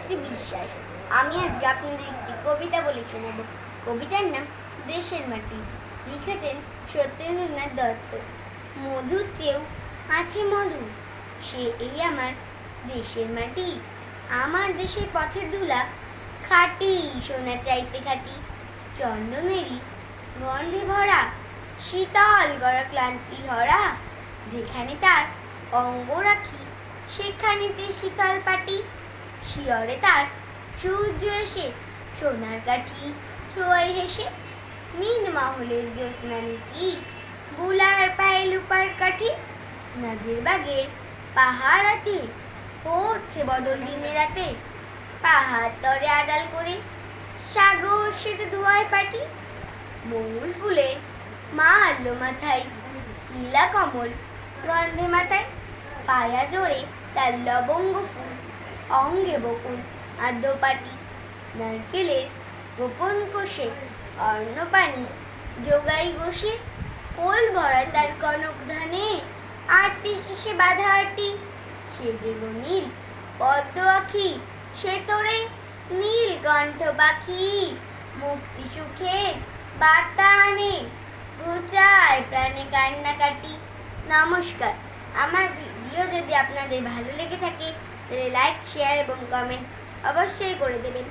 গায়ত্রী বিশ্বাস। আমি আজকে আপনাদের একটি কবিতা বলে শোনাব। কবিতার নাম দেশের মাটি। লিখেছেন সত্যেন্দ্রনাথ দত্ত। মধুর চেয়েও আছে মধু, সে এই আমার দেশের মাটি। আমার দেশের পথের ধুলা খাঁটি সোনা চাইতে খাঁটি। চন্দনেরই গন্ধে ভরা, শীতল গড়া ক্লান্তি হরা। যেখানে তার অঙ্গ রাখি, সেখানেতে শীতল পাটি। শিয়রে তার সূর্য এসে সোনার কাঠি ছোঁয়ায় হেসে। নীল মহলের জ্যোৎস্না নীতি, বুলার পায়ে লুপার কাঠি। নাগের বাগের পাহাড়াতে হচ্ছে বদল দিনে রাতে। পাহাড় তরে আড়াল করে সাগর সেতে ধোয়ায় পাটি। বকুল ফুলের মাল্য মাথায়, নীলা কমল গন্ধে মাথায়। পায়া জোরে তার লবঙ্গ ফুল, অঙ্গে বকুল আদ্যপাটি। নারকেলের গোপন কোষে অর্ণপানি যোগাই গোষে। কোল ভরা তার কনক ধানে, আরতি শেষে বাধা আরতি। সে যে গো নীল পদ্ম আখি, সে তোরে নীল কণ্ঠ পাখি। মুক্তি সুখের বার্তা আনে, ঘুচায় প্রাণে কান্নাকাটি। নমস্কার। আমার ভিডিও যদি আপনাদের ভালো লেগে থাকে তাহলে লাইক, শেয়ার এবং কমেন্ট অবশ্যই করে দেবেন।